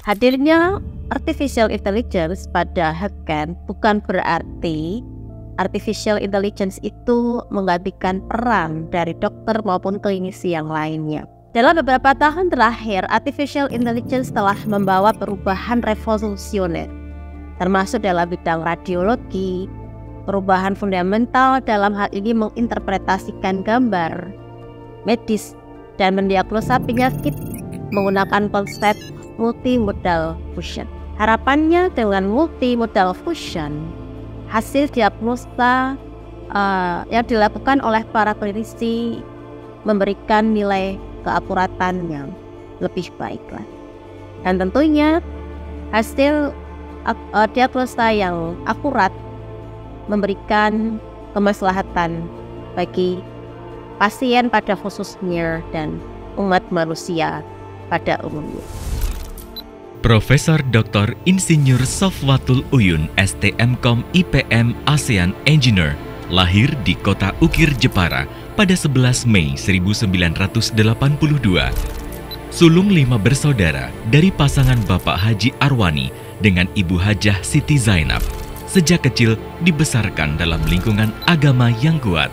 Hadirnya artificial intelligence pada healthcare bukan berarti artificial intelligence itu menggantikan peran dari dokter maupun klinisi yang lainnya. Dalam beberapa tahun terakhir, artificial intelligence telah membawa perubahan revolusioner, termasuk dalam bidang radiologi. Perubahan fundamental dalam hal ini menginterpretasikan gambar medis dan mendiagnosa penyakit menggunakan konsep multimodal fusion. Harapannya dengan multimodal fusion, hasil diagnosa yang dilakukan oleh para klinisi memberikan nilai keakuratan yang lebih baik lah. Dan tentunya hasil diagnosa yang akurat memberikan kemaslahatan bagi pasien pada khususnya dan umat manusia pada umumnya. Profesor Dr. Insinyur Sofwatul Uyun, STMkom IPM ASEAN Engineer, lahir di kota Ukir, Jepara pada 11 Mei 1982. Sulung 5 bersaudara dari pasangan Bapak Haji Arwani dengan Ibu Hajah Siti Zainab. Sejak kecil dibesarkan dalam lingkungan agama yang kuat.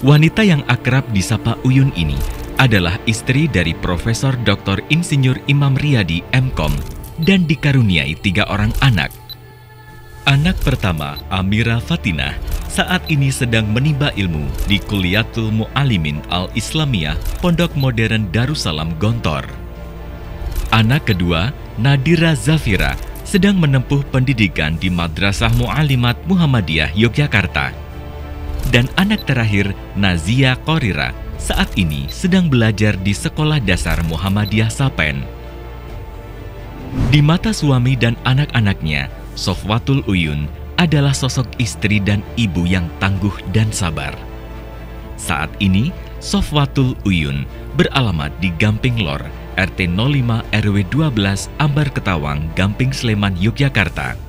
Wanita yang akrab disapa Uyun ini adalah istri dari Profesor Dr. Insinyur Imam Riyadi MKom dan dikaruniai 3 orang anak. Anak pertama, Amira Fatinah, saat ini sedang menimba ilmu di Kuliatul Mu'alimin Al-Islamiyah Pondok Modern Darussalam Gontor. Anak kedua, Nadira Zafira, sedang menempuh pendidikan di Madrasah Mu'alimat Muhammadiyah Yogyakarta. Dan anak terakhir, Nazia Qorira, saat ini sedang belajar di Sekolah Dasar Muhammadiyah Sapen. Di mata suami dan anak-anaknya, Sofwatul Uyun adalah sosok istri dan ibu yang tangguh dan sabar. Saat ini, Sofwatul Uyun beralamat di Gamping Lor, RT 05 RW 12 Ambar Ketawang, Gamping Sleman, Yogyakarta.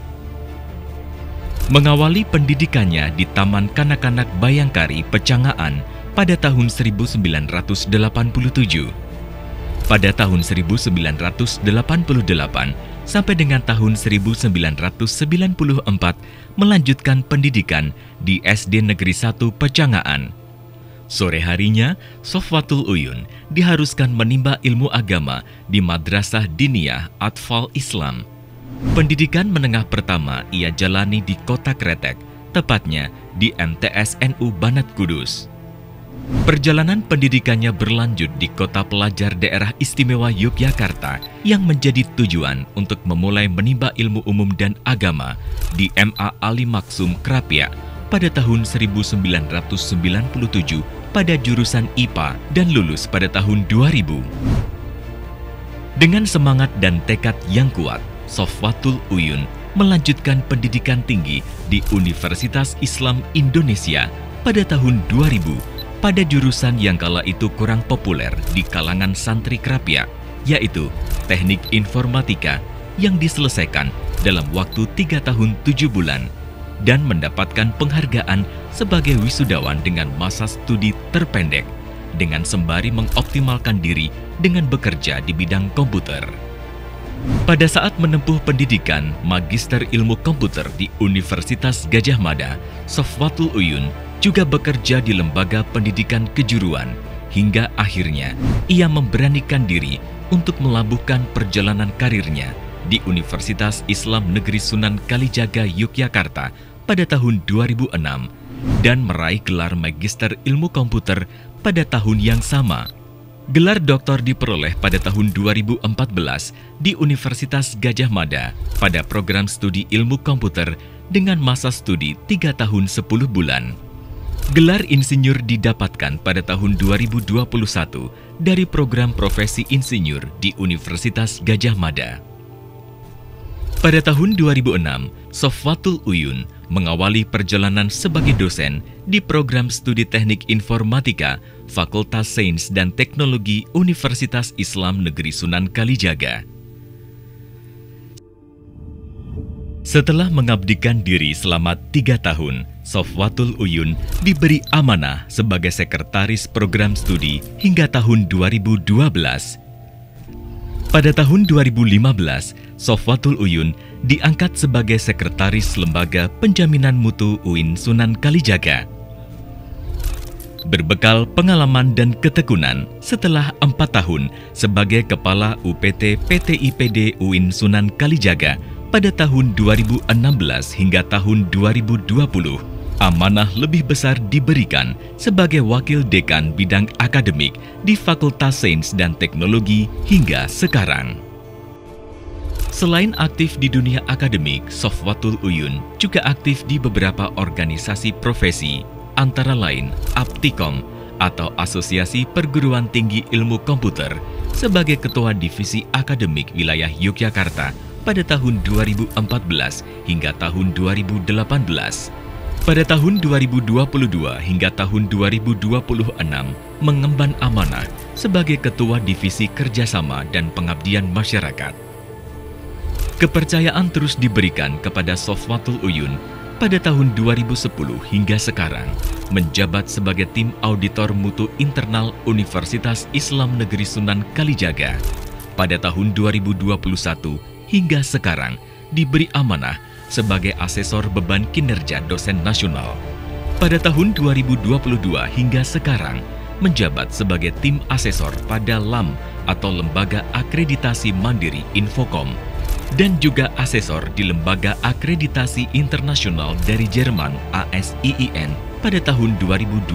Mengawali pendidikannya di Taman Kanak-kanak Bayangkari, Pecangaan pada tahun 1987. Pada tahun 1988 sampai dengan tahun 1994 melanjutkan pendidikan di SD Negeri 1 Pecangaan. Sore harinya, Sofwatul Uyun diharuskan menimba ilmu agama di Madrasah Diniyah Atfal Islam. Pendidikan menengah pertama ia jalani di Kota Kretek, tepatnya di MTS NU Banat Kudus. Perjalanan pendidikannya berlanjut di Kota Pelajar Daerah Istimewa Yogyakarta yang menjadi tujuan untuk memulai menimba ilmu umum dan agama di MA Ali Maksum Krapia pada tahun 1997 pada jurusan IPA dan lulus pada tahun 2000. Dengan semangat dan tekad yang kuat, Sofwatul Uyun melanjutkan pendidikan tinggi di Universitas Islam Indonesia pada tahun 2000 pada jurusan yang kala itu kurang populer di kalangan santri Krapia, yaitu Teknik Informatika yang diselesaikan dalam waktu 3 tahun 7 bulan dan mendapatkan penghargaan sebagai wisudawan dengan masa studi terpendek dengan sembari mengoptimalkan diri dengan bekerja di bidang komputer. Pada saat menempuh pendidikan Magister Ilmu Komputer di Universitas Gadjah Mada, Sofwatul Uyun juga bekerja di lembaga pendidikan kejuruan hingga akhirnya ia memberanikan diri untuk melabuhkan perjalanan karirnya di Universitas Islam Negeri Sunan Kalijaga Yogyakarta pada tahun 2006 dan meraih gelar Magister Ilmu Komputer pada tahun yang sama. Gelar doktor diperoleh pada tahun 2014 di Universitas Gadjah Mada pada program studi ilmu komputer dengan masa studi 3 tahun 10 bulan. Gelar insinyur didapatkan pada tahun 2021 dari program profesi insinyur di Universitas Gadjah Mada. Pada tahun 2006, Sofwatul Uyun mengawali perjalanan sebagai dosen di program studi teknik informatika Fakultas Sains dan Teknologi Universitas Islam Negeri Sunan Kalijaga. Setelah mengabdikan diri selama 3 tahun, Sofwatul Uyun diberi amanah sebagai sekretaris program studi hingga tahun 2012. Pada tahun 2015, Sofwatul Uyun diangkat sebagai Sekretaris Lembaga Penjaminan Mutu UIN Sunan Kalijaga. Berbekal pengalaman dan ketekunan setelah 4 tahun sebagai Kepala UPT PTIPD UIN Sunan Kalijaga pada tahun 2016 hingga tahun 2020, amanah lebih besar diberikan sebagai Wakil Dekan Bidang Akademik di Fakultas Sains dan Teknologi hingga sekarang. Selain aktif di dunia akademik, Sofwatul Uyun juga aktif di beberapa organisasi profesi, antara lain Aptikom atau Asosiasi Perguruan Tinggi Ilmu Komputer sebagai Ketua Divisi Akademik Wilayah Yogyakarta pada tahun 2014 hingga tahun 2018. Pada tahun 2022 hingga tahun 2026 mengemban amanah sebagai Ketua Divisi Kerjasama dan Pengabdian Masyarakat. Kepercayaan terus diberikan kepada Sofwatul Uyun pada tahun 2010 hingga sekarang menjabat sebagai Tim Auditor Mutu Internal Universitas Islam Negeri Sunan Kalijaga. Pada tahun 2021 hingga sekarang diberi amanah sebagai Asesor Beban Kinerja Dosen Nasional. Pada tahun 2022 hingga sekarang menjabat sebagai Tim Asesor pada LAM atau Lembaga Akreditasi Mandiri Infocom, dan juga asesor di Lembaga Akreditasi Internasional dari Jerman ASIIN pada tahun 2022.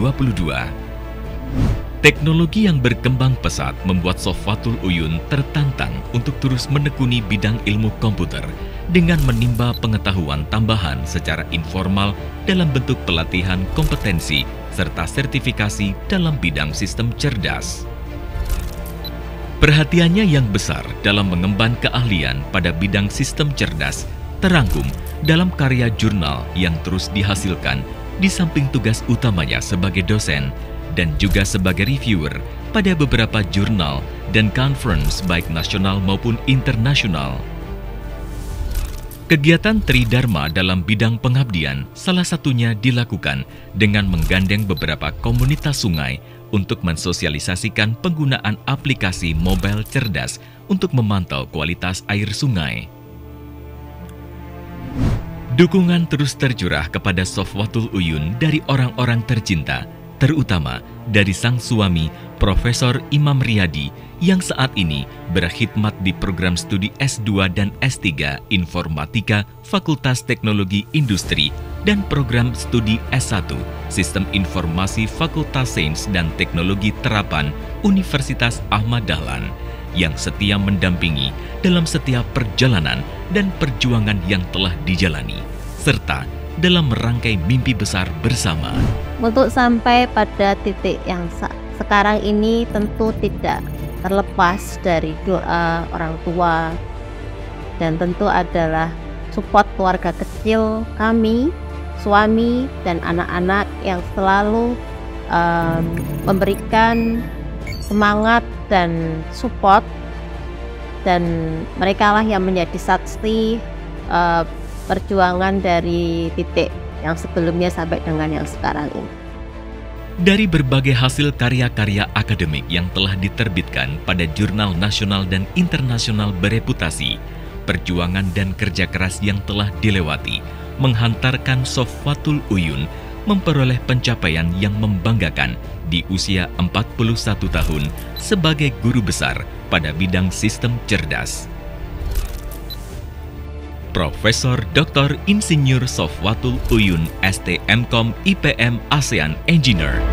Teknologi yang berkembang pesat membuat Sofwatul Uyun tertantang untuk terus menekuni bidang ilmu komputer dengan menimba pengetahuan tambahan secara informal dalam bentuk pelatihan kompetensi serta sertifikasi dalam bidang sistem cerdas. Perhatiannya yang besar dalam mengemban keahlian pada bidang sistem cerdas terangkum dalam karya jurnal yang terus dihasilkan di samping tugas utamanya sebagai dosen dan juga sebagai reviewer pada beberapa jurnal dan conference baik nasional maupun internasional. Kegiatan Tridharma dalam bidang pengabdian salah satunya dilakukan dengan menggandeng beberapa komunitas sungai untuk mensosialisasikan penggunaan aplikasi mobile cerdas untuk memantau kualitas air sungai. Dukungan terus tercurah kepada Sofwatul Uyun dari orang-orang tercinta, terutama dari sang suami, Profesor Imam Riyadi, yang saat ini berkhidmat di program studi S2 dan S3 Informatika Fakultas Teknologi Industri dan program studi S1 Sistem Informasi Fakultas Sains dan Teknologi Terapan Universitas Ahmad Dahlan, yang setia mendampingi dalam setiap perjalanan dan perjuangan yang telah dijalani, serta dalam merangkai mimpi besar bersama. Untuk sampai pada titik yang sekarang ini tentu tidak terlepas dari doa orang tua dan tentu adalah support keluarga kecil kami, suami dan anak-anak yang selalu memberikan semangat dan support, dan mereka lah yang menjadi saksi perjuangan dari titik yang sebelumnya sampai dengan yang sekarang ini. Dari berbagai hasil karya-karya akademik yang telah diterbitkan pada jurnal nasional dan internasional bereputasi, perjuangan dan kerja keras yang telah dilewati menghantarkan Sofwatul Uyun memperoleh pencapaian yang membanggakan di usia 41 tahun sebagai guru besar pada bidang sistem cerdas. Profesor Dr. Insinyur Sofwatul Uyun, ST.M.Com IPM ASEAN Engineer.